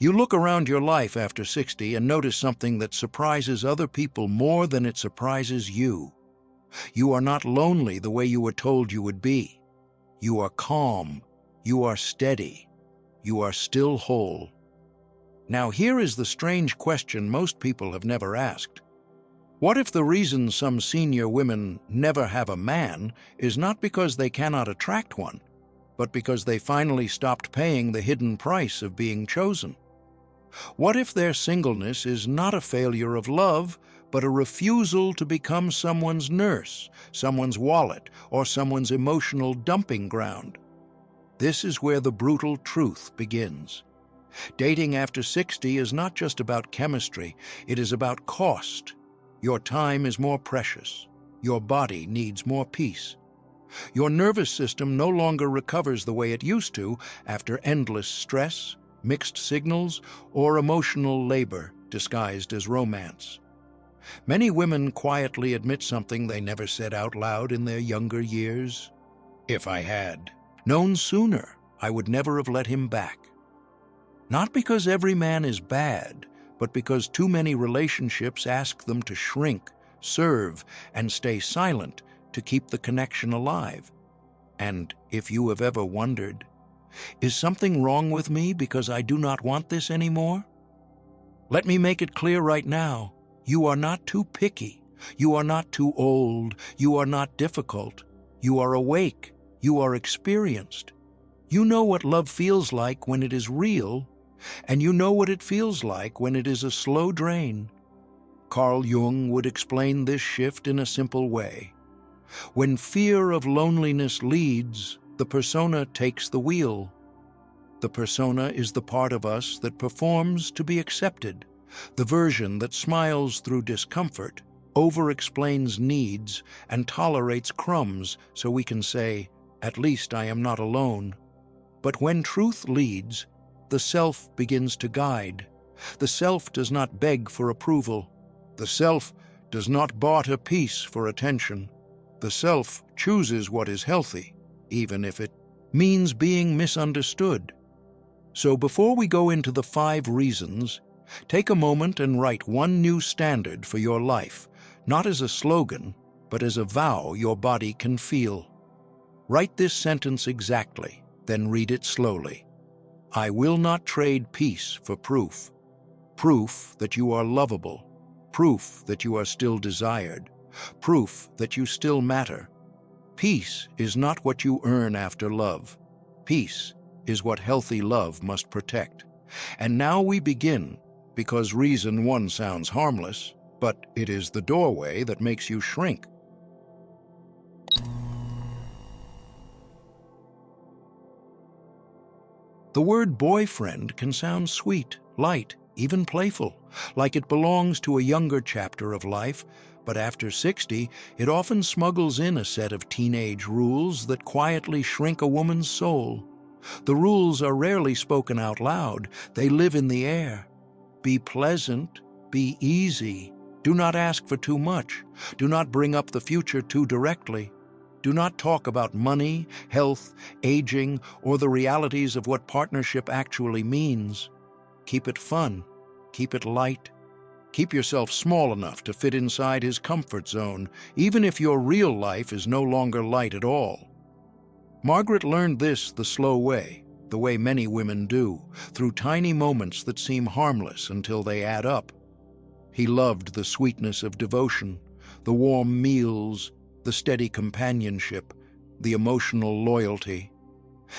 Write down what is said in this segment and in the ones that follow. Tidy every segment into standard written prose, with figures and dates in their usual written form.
You look around your life after 60 and notice something that surprises other people more than it surprises you. You are not lonely the way you were told you would be. You are calm. You are steady. You are still whole. Now here is the strange question most people have never asked. What if the reason some senior women never have a man is not because they cannot attract one, but because they finally stopped paying the hidden price of being chosen? What if their singleness is not a failure of love, but a refusal to become someone's nurse, someone's wallet, or someone's emotional dumping ground? This is where the brutal truth begins. Dating after 60 is not just about chemistry, it is about cost. Your time is more precious. Your body needs more peace. Your nervous system no longer recovers the way it used to after endless stress, mixed signals, or emotional labor disguised as romance. Many women quietly admit something they never said out loud in their younger years. If I had known sooner, I would never have let him back. Not because every man is bad, but because too many relationships ask them to shrink, serve, and stay silent to keep the connection alive. And if you have ever wondered, is something wrong with me because I do not want this anymore? Let me make it clear right now. You are not too picky. You are not too old. You are not difficult. You are awake. You are experienced. You know what love feels like when it is real, and you know what it feels like when it is a slow drain. Carl Jung would explain this shift in a simple way. When fear of loneliness leads, the persona takes the wheel. The persona is the part of us that performs to be accepted, the version that smiles through discomfort, over-explains needs, and tolerates crumbs so we can say, "At least I am not alone." But when truth leads, the self begins to guide. The self does not beg for approval. The self does not barter peace for attention. The self chooses what is healthy, even if it means being misunderstood. So before we go into the 5 reasons, take a moment and write one new standard for your life, not as a slogan, but as a vow your body can feel. Write this sentence exactly, then read it slowly. I will not trade peace for proof. Proof that you are lovable. Proof that you are still desired. Proof that you still matter. Peace is not what you earn after love. Peace is what healthy love must protect. And now we begin, because reason 1 sounds harmless, but it is the doorway that makes you shrink. The word boyfriend can sound sweet, light, even playful, like it belongs to a younger chapter of life, but after 60, it often smuggles in a set of teenage rules that quietly shrink a woman's soul. The rules are rarely spoken out loud, they live in the air. Be pleasant, be easy, do not ask for too much, do not bring up the future too directly. Do not talk about money, health, aging, or the realities of what partnership actually means. Keep it fun. Keep it light. Keep yourself small enough to fit inside his comfort zone, even if your real life is no longer light at all. Margaret learned this the slow way, the way many women do, through tiny moments that seem harmless until they add up. He loved the sweetness of devotion, the warm meals, the steady companionship, the emotional loyalty.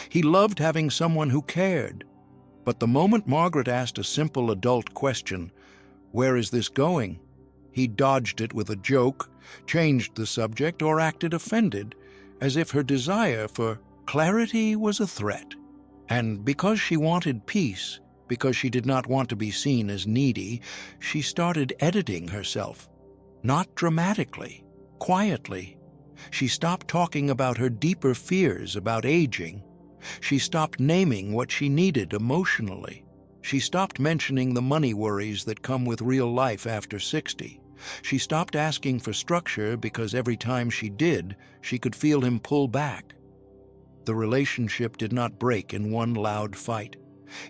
He loved having someone who cared. But the moment Margaret asked a simple adult question, "Where is this going?" he dodged it with a joke, changed the subject, or acted offended, as if her desire for clarity was a threat. And because she wanted peace, because she did not want to be seen as needy, she started editing herself. Not dramatically, quietly. She stopped talking about her deeper fears about aging. She stopped naming what she needed emotionally. She stopped mentioning the money worries that come with real life after 60. She stopped asking for structure because every time she did, she could feel him pull back. The relationship did not break in one loud fight.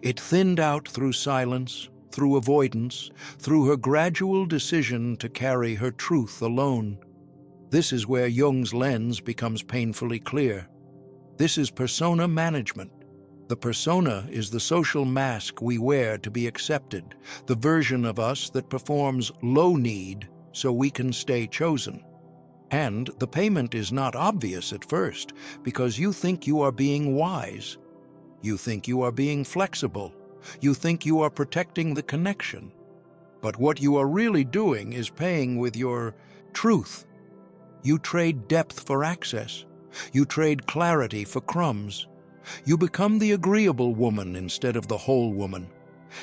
It thinned out through silence, through avoidance, through her gradual decision to carry her truth alone. This is where Jung's lens becomes painfully clear. This is persona management. The persona is the social mask we wear to be accepted, the version of us that performs low need so we can stay chosen. And the payment is not obvious at first, because you think you are being wise. You think you are being flexible. You think you are protecting the connection. But what you are really doing is paying with your truth. You trade depth for access. You trade clarity for crumbs. You become the agreeable woman instead of the whole woman.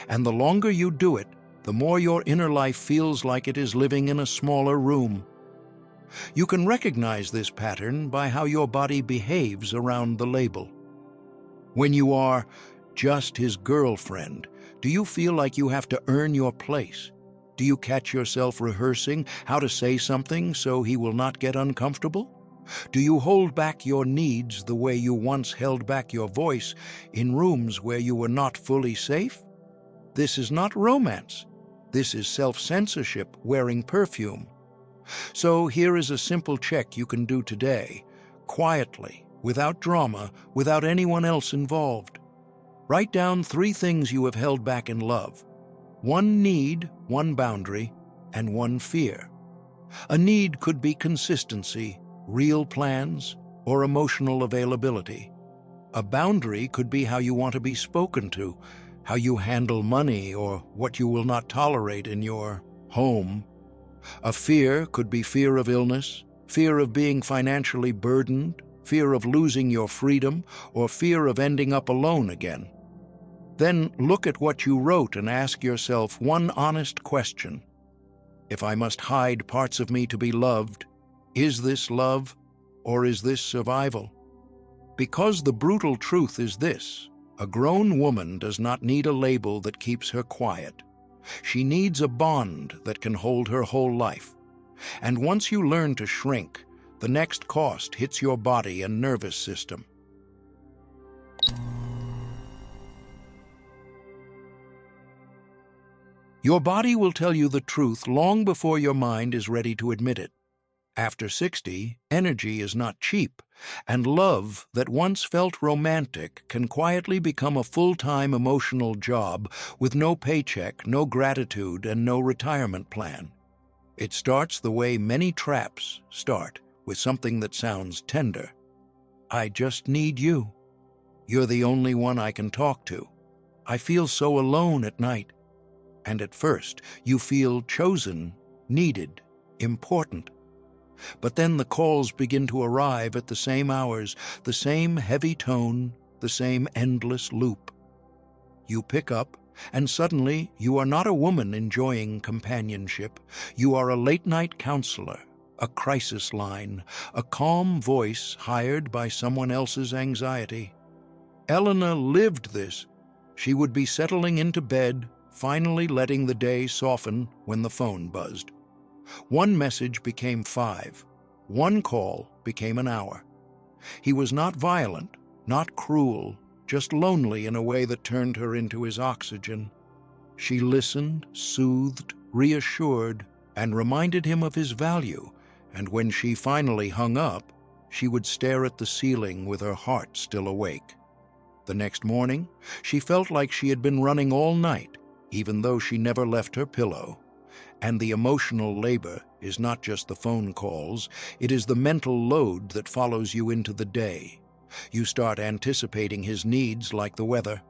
And the longer you do it, the more your inner life feels like it is living in a smaller room. You can recognize this pattern by how your body behaves around the label. When you are just his girlfriend, do you feel like you have to earn your place? Do you catch yourself rehearsing how to say something so he will not get uncomfortable? Do you hold back your needs the way you once held back your voice in rooms where you were not fully safe? This is not romance. This is self-censorship wearing perfume. So here is a simple check you can do today, quietly, without drama, without anyone else involved. Write down 3 things you have held back in love. 1 need, 1 boundary, and 1 fear. A need could be consistency, real plans, or emotional availability. A boundary could be how you want to be spoken to, how you handle money, or what you will not tolerate in your home. A fear could be fear of illness, fear of being financially burdened, fear of losing your freedom, or fear of ending up alone again. Then look at what you wrote and ask yourself one honest question. If I must hide parts of me to be loved, is this love or is this survival? Because the brutal truth is this: a grown woman does not need a label that keeps her quiet. She needs a bond that can hold her whole life. And once you learn to shrink, the next cost hits your body and nervous system. Your body will tell you the truth long before your mind is ready to admit it. After 60, energy is not cheap, and love that once felt romantic can quietly become a full-time emotional job with no paycheck, no gratitude, and no retirement plan. It starts the way many traps start, with something that sounds tender. I just need you. You're the only one I can talk to. I feel so alone at night. And at first, you feel chosen, needed, important. But then the calls begin to arrive at the same hours, the same heavy tone, the same endless loop. You pick up, and suddenly you are not a woman enjoying companionship. You are a late-night counselor, a crisis line, a calm voice hired by someone else's anxiety. Elena lived this. She would be settling into bed, finally letting the day soften when the phone buzzed. 1 message became 5. 1 call became an hour. He was not violent, not cruel, just lonely in a way that turned her into his oxygen. She listened, soothed, reassured, and reminded him of his value, and when she finally hung up, she would stare at the ceiling with her heart still awake. The next morning, she felt like she had been running all night, even though she never left her pillow. And the emotional labor is not just the phone calls, it is the mental load that follows you into the day. You start anticipating his needs like the weather.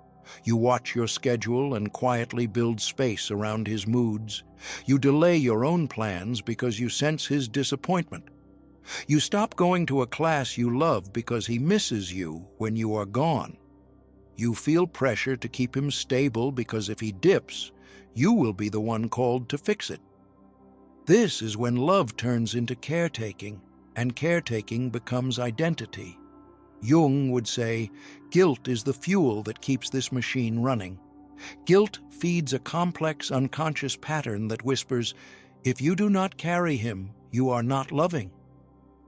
You watch your schedule and quietly build space around his moods. You delay your own plans because you sense his disappointment. You stop going to a class you love because he misses you when you are gone. You feel pressure to keep him stable because if he dips, you will be the one called to fix it. This is when love turns into caretaking, and caretaking becomes identity. Jung would say, guilt is the fuel that keeps this machine running. Guilt feeds a complex unconscious pattern that whispers, if you do not carry him, you are not loving.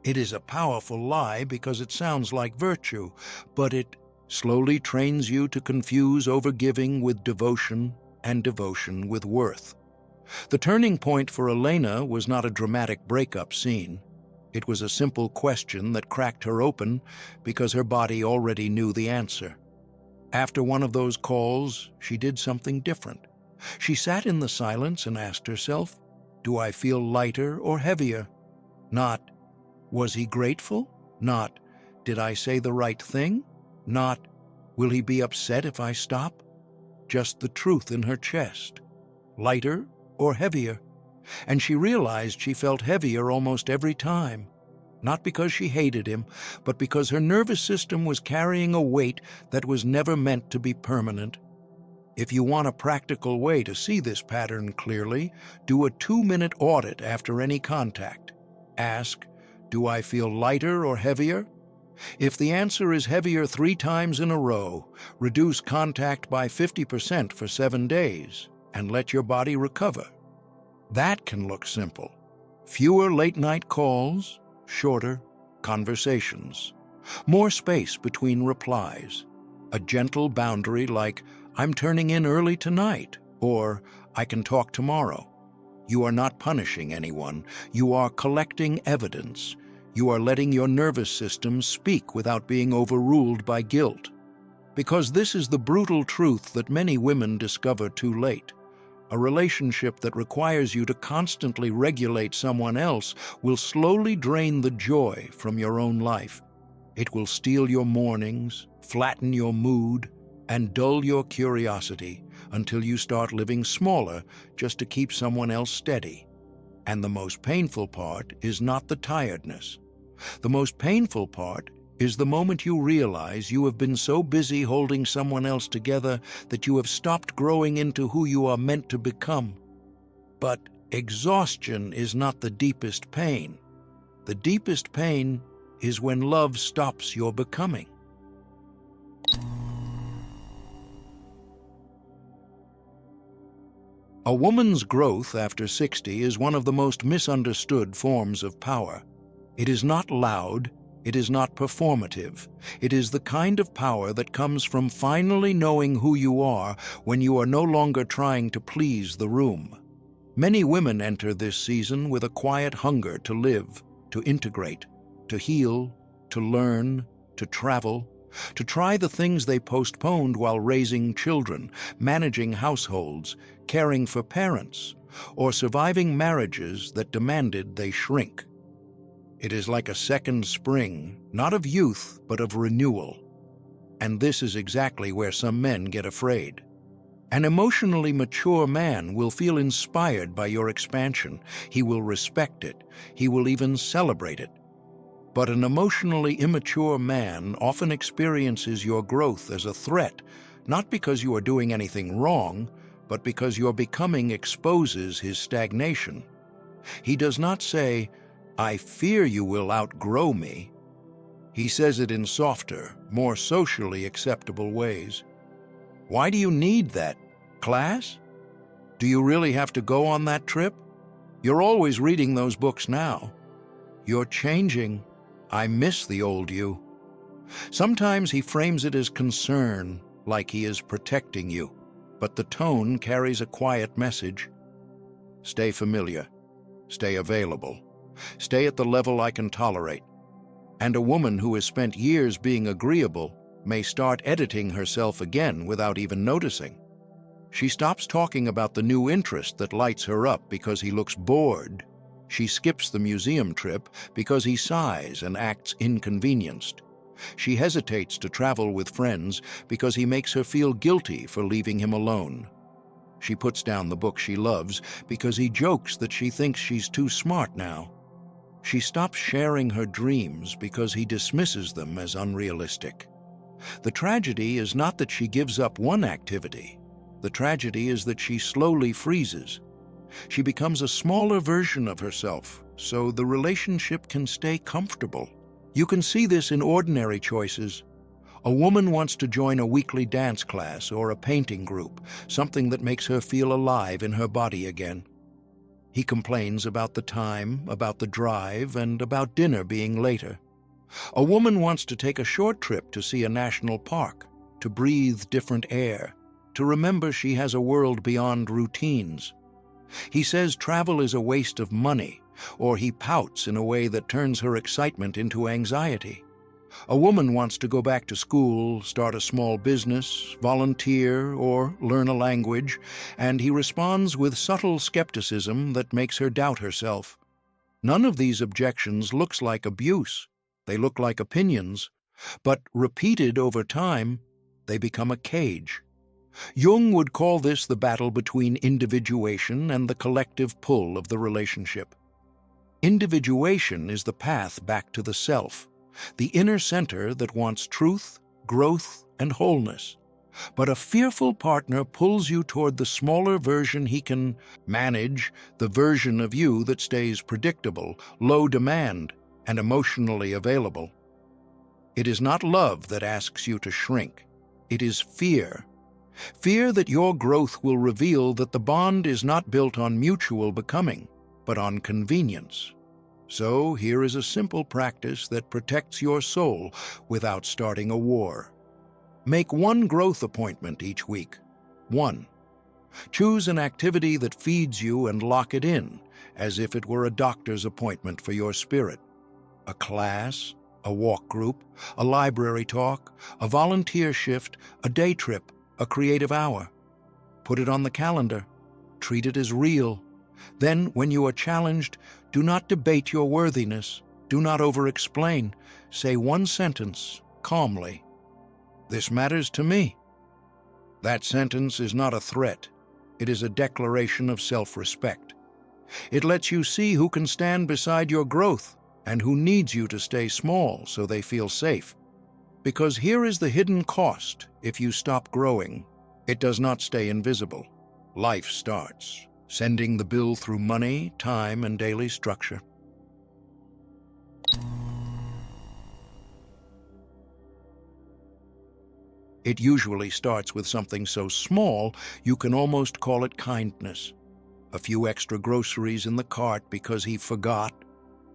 It is a powerful lie because it sounds like virtue, but it slowly trains you to confuse overgiving with devotion and devotion with worth. The turning point for Elena was not a dramatic breakup scene. It was a simple question that cracked her open because her body already knew the answer. After one of those calls, she did something different. She sat in the silence and asked herself, "Do I feel lighter or heavier?" Not, "Was he grateful?" Not, "Did I say the right thing?" Not, "Will he be upset if I stop?" Just the truth in her chest. Lighter or heavier? And she realized she felt heavier almost every time. Not because she hated him, but because her nervous system was carrying a weight that was never meant to be permanent. If you want a practical way to see this pattern clearly, do a 2-minute audit after any contact. Ask, "Do I feel lighter or heavier?" If the answer is heavier 3 times in a row, reduce contact by 50% for 7 days and let your body recover. That can look simple. Fewer late-night calls, shorter conversations, more space between replies, a gentle boundary like, "I'm turning in early tonight," or "I can talk tomorrow." You are not punishing anyone. You are collecting evidence. You are letting your nervous system speak without being overruled by guilt. Because this is the brutal truth that many women discover too late. A relationship that requires you to constantly regulate someone else will slowly drain the joy from your own life. It will steal your mornings, flatten your mood, and dull your curiosity until you start living smaller just to keep someone else steady. And the most painful part is not the tiredness. The most painful part is the moment you realize you have been so busy holding someone else together that you have stopped growing into who you are meant to become. But exhaustion is not the deepest pain. The deepest pain is when love stops your becoming. A woman's growth after 60 is one of the most misunderstood forms of power. It is not loud, it is not performative. It is the kind of power that comes from finally knowing who you are when you are no longer trying to please the room. Many women enter this season with a quiet hunger to live, to integrate, to heal, to learn, to travel, to try the things they postponed while raising children, managing households, caring for parents, or surviving marriages that demanded they shrink. It is like a second spring, not of youth, but of renewal. And this is exactly where some men get afraid. An emotionally mature man will feel inspired by your expansion. He will respect it. He will even celebrate it. But an emotionally immature man often experiences your growth as a threat, not because you are doing anything wrong, but because your becoming exposes his stagnation. He does not say, "I fear you will outgrow me." He says it in softer, more socially acceptable ways. "Why do you need that? Class? Do you really have to go on that trip? You're always reading those books now. You're changing. I miss the old you." Sometimes he frames it as concern, like he is protecting you, but the tone carries a quiet message. Stay familiar. Stay available. Stay at the level I can tolerate. And a woman who has spent years being agreeable may start editing herself again without even noticing. She stops talking about the new interest that lights her up because he looks bored. She skips the museum trip because he sighs and acts inconvenienced. She hesitates to travel with friends because he makes her feel guilty for leaving him alone. She puts down the book she loves because he jokes that she thinks she's too smart now. She stops sharing her dreams because he dismisses them as unrealistic. The tragedy is not that she gives up one activity. The tragedy is that she slowly freezes. She becomes a smaller version of herself, so the relationship can stay comfortable. You can see this in ordinary choices. A woman wants to join a weekly dance class or a painting group, something that makes her feel alive in her body again. He complains about the time, about the drive, and about dinner being later. A woman wants to take a short trip to see a national park, to breathe different air, to remember she has a world beyond routines. He says travel is a waste of money, or he pouts in a way that turns her excitement into anxiety. A woman wants to go back to school, start a small business, volunteer, or learn a language, and he responds with subtle skepticism that makes her doubt herself. None of these objections looks like abuse. They look like opinions, but repeated over time, they become a cage. Jung would call this the battle between individuation and the collective pull of the relationship. Individuation is the path back to the self, the inner center that wants truth, growth, and wholeness. But a fearful partner pulls you toward the smaller version he can manage, the version of you that stays predictable, low demand, and emotionally available. It is not love that asks you to shrink. It is fear. Fear that your growth will reveal that the bond is not built on mutual becoming, but on convenience. So here is a simple practice that protects your soul without starting a war. Make one growth appointment each week. 1. Choose an activity that feeds you and lock it in, as if it were a doctor's appointment for your spirit. A class, a walk group, a library talk, a volunteer shift, a day trip, a creative hour. Put it on the calendar. Treat it as real. Then, when you are challenged, do not debate your worthiness. Do not over-explain. Say one sentence, calmly. This matters to me. That sentence is not a threat. It is a declaration of self-respect. It lets you see who can stand beside your growth and who needs you to stay small so they feel safe. Because here is the hidden cost if you stop growing. It does not stay invisible. Life starts, sending the bill through money, time, and daily structure. It usually starts with something so small you can almost call it kindness. A few extra groceries in the cart because he forgot,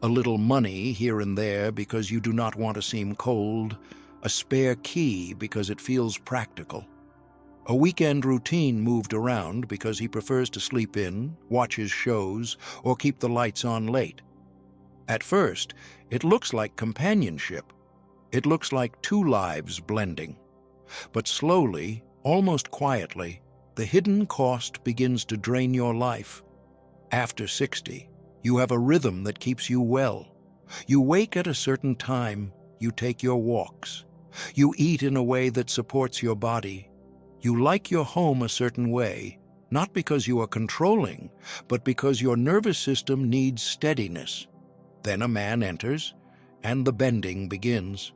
a little money here and there because you do not want to seem cold, a spare key because it feels practical. A weekend routine moved around because he prefers to sleep in, watch his shows, or keep the lights on late. At first, it looks like companionship. It looks like two lives blending. But slowly, almost quietly, the hidden cost begins to drain your life. After 60, you have a rhythm that keeps you well. You wake at a certain time, you take your walks. You eat in a way that supports your body. You like your home a certain way, not because you are controlling, but because your nervous system needs steadiness. Then a man enters, and the bending begins.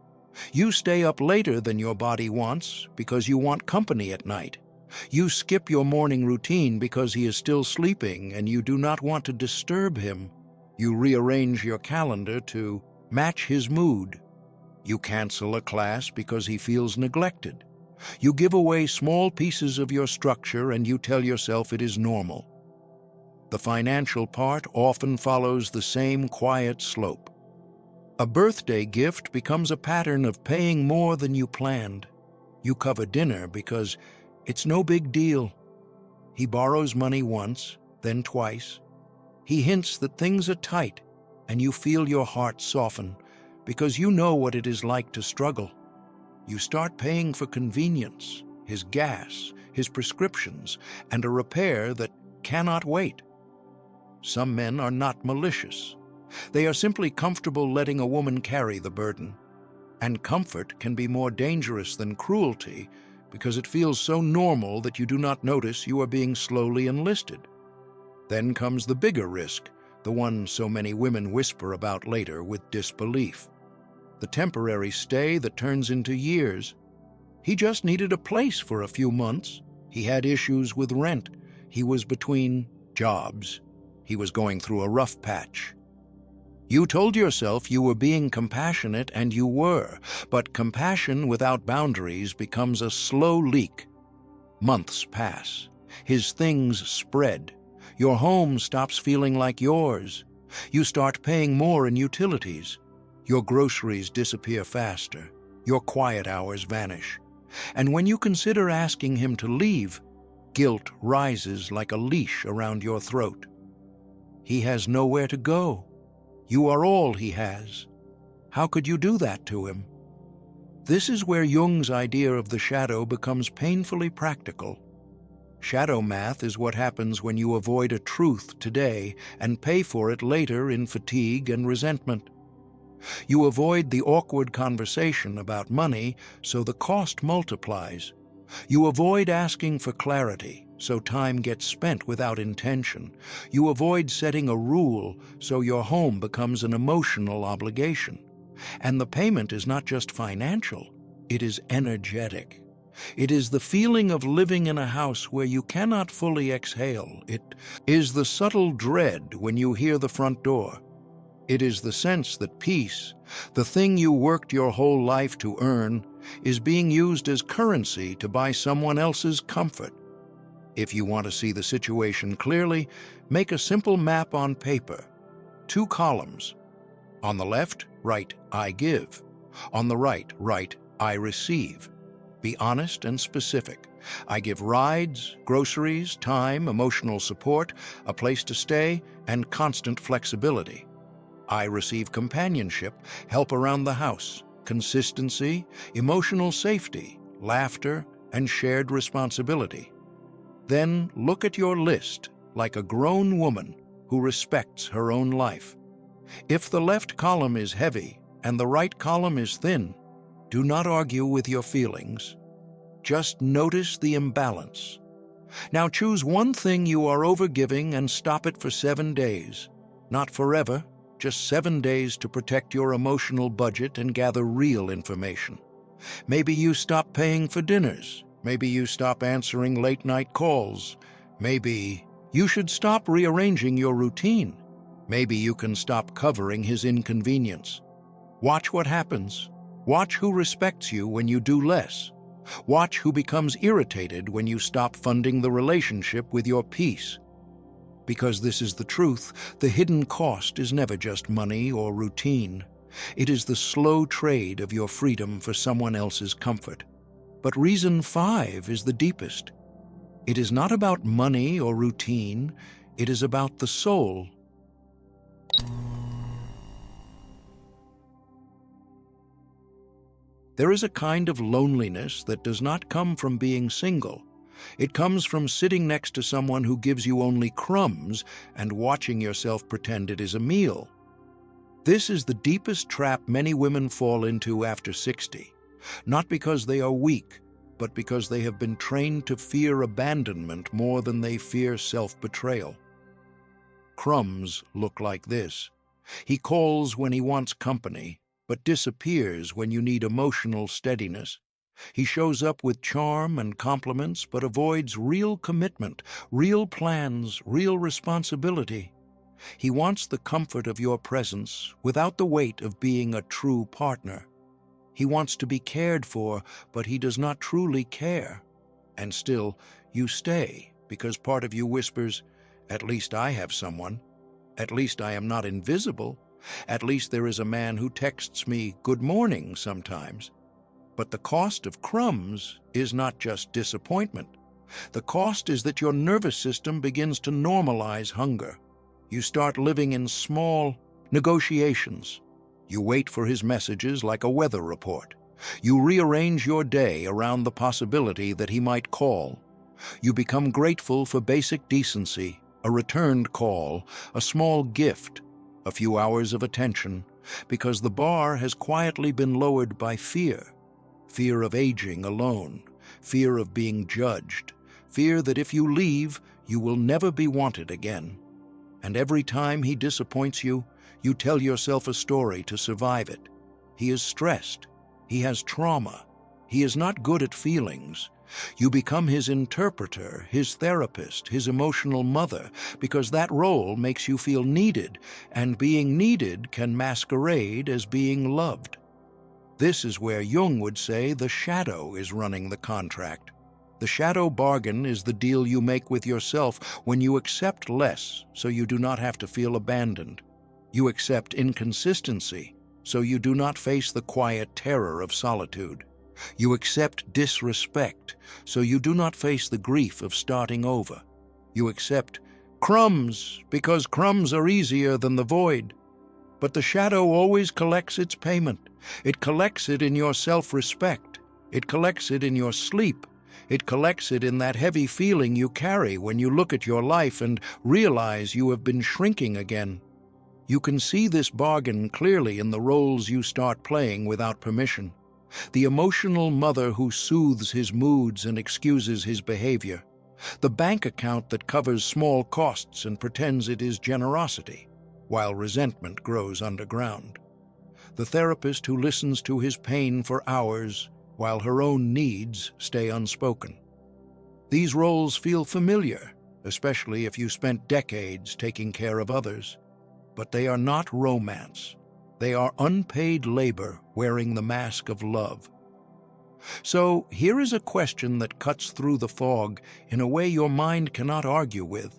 You stay up later than your body wants because you want company at night. You skip your morning routine because he is still sleeping and you do not want to disturb him. You rearrange your calendar to match his mood. You cancel a class because he feels neglected. You give away small pieces of your structure and you tell yourself it is normal. The financial part often follows the same quiet slope. A birthday gift becomes a pattern of paying more than you planned. You cover dinner because it's no big deal. He borrows money once, then twice. He hints that things are tight, and you feel your heart soften because you know what it is like to struggle. You start paying for convenience, his gas, his prescriptions, and a repair that cannot wait. Some men are not malicious. They are simply comfortable letting a woman carry the burden. And comfort can be more dangerous than cruelty because it feels so normal that you do not notice you are being slowly enlisted. Then comes the bigger risk, the one so many women whisper about later with disbelief. The temporary stay that turns into years. He just needed a place for a few months. He had issues with rent. He was between jobs. He was going through a rough patch. You told yourself you were being compassionate, and you were, but compassion without boundaries becomes a slow leak. Months pass. His things spread. Your home stops feeling like yours. You start paying more in utilities. Your groceries disappear faster. Your quiet hours vanish. And when you consider asking him to leave, guilt rises like a leash around your throat. He has nowhere to go. You are all he has. How could you do that to him? This is where Jung's idea of the shadow becomes painfully practical. Shadow math is what happens when you avoid a truth today and pay for it later in fatigue and resentment. You avoid the awkward conversation about money, so the cost multiplies. You avoid asking for clarity, so time gets spent without intention. You avoid setting a rule, so your home becomes an emotional obligation. And the payment is not just financial, it is energetic. It is the feeling of living in a house where you cannot fully exhale. It is the subtle dread when you hear the front door. It is the sense that peace, the thing you worked your whole life to earn, is being used as currency to buy someone else's comfort. If you want to see the situation clearly, make a simple map on paper. 2 columns. On the left, write, I give. On the right, write, I receive. Be honest and specific. I give rides, groceries, time, emotional support, a place to stay, and constant flexibility. I receive companionship, help around the house, consistency, emotional safety, laughter, and shared responsibility. Then look at your list like a grown woman who respects her own life. If the left column is heavy and the right column is thin, do not argue with your feelings. Just notice the imbalance. Now choose one thing you are overgiving and stop it for 7 days. Not forever, just 7 days to protect your emotional budget and gather real information. Maybe you stop paying for dinners. Maybe you stop answering late-night calls. Maybe you should stop rearranging your routine. Maybe you can stop covering his inconvenience. Watch what happens. Watch who respects you when you do less. Watch who becomes irritated when you stop funding the relationship with your peace. Because this is the truth, the hidden cost is never just money or routine. It is the slow trade of your freedom for someone else's comfort. But reason 5 is the deepest. It is not about money or routine. It is about the soul. There is a kind of loneliness that does not come from being single. It comes from sitting next to someone who gives you only crumbs and watching yourself pretend it is a meal. This is the deepest trap many women fall into after 60, not because they are weak, but because they have been trained to fear abandonment more than they fear self-betrayal. Crumbs look like this. He calls when he wants company, but disappears when you need emotional steadiness. He shows up with charm and compliments, but avoids real commitment, real plans, real responsibility. He wants the comfort of your presence without the weight of being a true partner. He wants to be cared for, but he does not truly care. And still, you stay, because part of you whispers, "At least I have someone. At least I am not invisible. At least there is a man who texts me good morning sometimes." But the cost of crumbs is not just disappointment. The cost is that your nervous system begins to normalize hunger. You start living in small negotiations. You wait for his messages like a weather report. You rearrange your day around the possibility that he might call. You become grateful for basic decency, a returned call, a small gift, a few hours of attention, because the bar has quietly been lowered by fear. Fear of aging alone, fear of being judged, fear that if you leave, you will never be wanted again. And every time he disappoints you, you tell yourself a story to survive it. He is stressed. He has trauma. He is not good at feelings. You become his interpreter, his therapist, his emotional mother, because that role makes you feel needed, and being needed can masquerade as being loved. This is where Jung would say the shadow is running the contract. The shadow bargain is the deal you make with yourself when you accept less so you do not have to feel abandoned. You accept inconsistency so you do not face the quiet terror of solitude. You accept disrespect, so you do not face the grief of starting over. You accept crumbs, because crumbs are easier than the void. But the shadow always collects its payment. It collects it in your self-respect. It collects it in your sleep. It collects it in that heavy feeling you carry when you look at your life and realize you have been shrinking again. You can see this bargain clearly in the roles you start playing without permission. The emotional mother who soothes his moods and excuses his behavior. The bank account that covers small costs and pretends it is generosity, while resentment grows underground. The therapist who listens to his pain for hours, while her own needs stay unspoken. These roles feel familiar, especially if you spent decades taking care of others. But they are not romance. They are unpaid labor wearing the mask of love. So here is a question that cuts through the fog in a way your mind cannot argue with.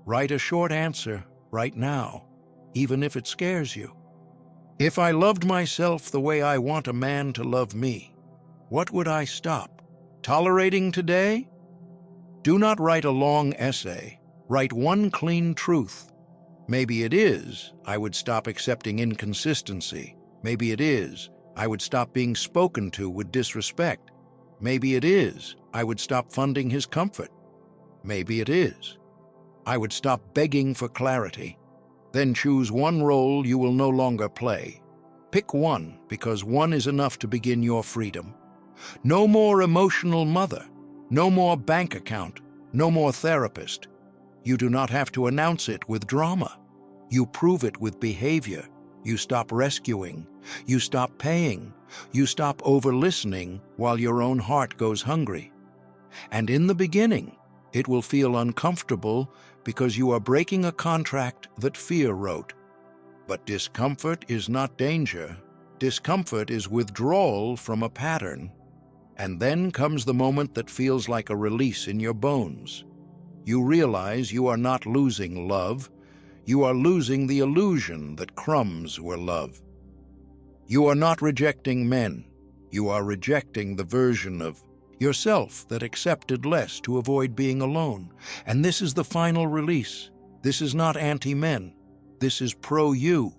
Write a short answer right now, even if it scares you. If I loved myself the way I want a man to love me, what would I stop tolerating today? Do not write a long essay. Write one clean truth. Maybe it is, I would stop accepting inconsistency. Maybe it is, I would stop being spoken to with disrespect. Maybe it is, I would stop funding his comfort. Maybe it is, I would stop begging for clarity. Then choose one role you will no longer play. Pick one, because one is enough to begin your freedom. No more emotional mother, no more bank account, no more therapist. You do not have to announce it with drama. You prove it with behavior. You stop rescuing. You stop paying. You stop over-listening while your own heart goes hungry. And in the beginning, it will feel uncomfortable because you are breaking a contract that fear wrote. But discomfort is not danger. Discomfort is withdrawal from a pattern. And then comes the moment that feels like a release in your bones. You realize you are not losing love. You are losing the illusion that crumbs were love. You are not rejecting men. You are rejecting the version of yourself that accepted less to avoid being alone. And this is the final release. This is not anti-men. This is pro-you.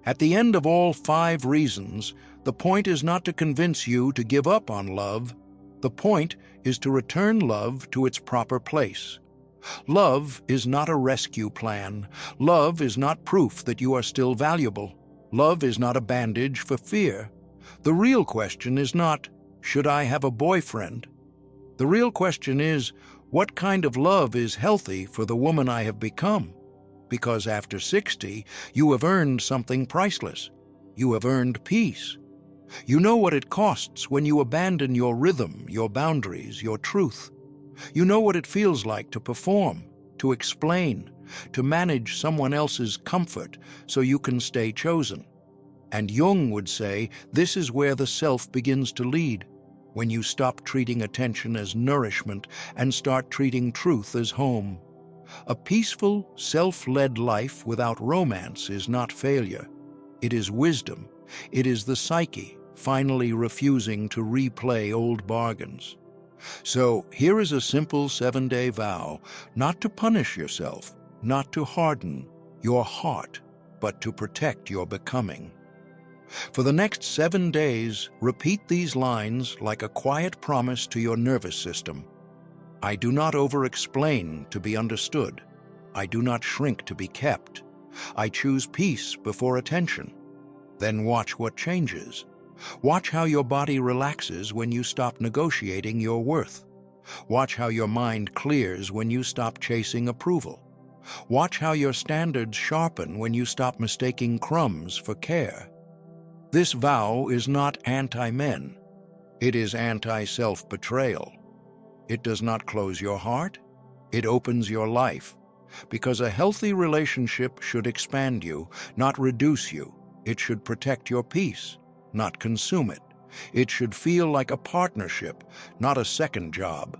At the end of all 5 reasons, the point is not to convince you to give up on love. The point is to return love to its proper place. Love is not a rescue plan. Love is not proof that you are still valuable. Love is not a bandage for fear. The real question is not, should I have a boyfriend? The real question is, what kind of love is healthy for the woman I have become? Because after 60, you have earned something priceless. You have earned peace. You know what it costs when you abandon your rhythm, your boundaries, your truth. You know what it feels like to perform, to explain, to manage someone else's comfort so you can stay chosen. And Jung would say, this is where the self begins to lead, when you stop treating attention as nourishment and start treating truth as home. A peaceful, self-led life without romance is not failure. It is wisdom. It is the psyche finally refusing to replay old bargains. So here is a simple 7-day vow, not to punish yourself, not to harden your heart, but to protect your becoming. For the next 7 days, repeat these lines like a quiet promise to your nervous system. I do not over-explain to be understood. I do not shrink to be kept. I choose peace before attention. Then watch what changes. Watch how your body relaxes when you stop negotiating your worth. Watch how your mind clears when you stop chasing approval. Watch how your standards sharpen when you stop mistaking crumbs for care. This vow is not anti-men. It is anti-self-betrayal. It does not close your heart. It opens your life. Because a healthy relationship should expand you, not reduce you. It should protect your peace, not consume it. It should feel like a partnership, not a second job.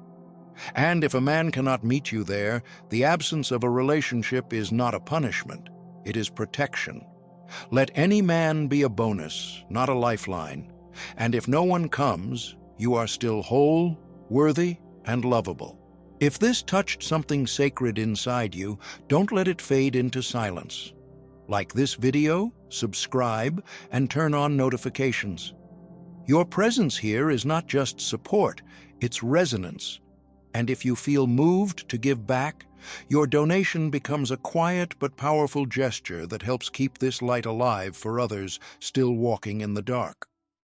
And if a man cannot meet you there, the absence of a relationship is not a punishment. It is protection. Let any man be a bonus, not a lifeline. And if no one comes, you are still whole, worthy, and lovable. If this touched something sacred inside you, don't let it fade into silence. Like this video, subscribe, and turn on notifications. Your presence here is not just support, it's resonance. And if you feel moved to give back, your donation becomes a quiet but powerful gesture that helps keep this light alive for others still walking in the dark.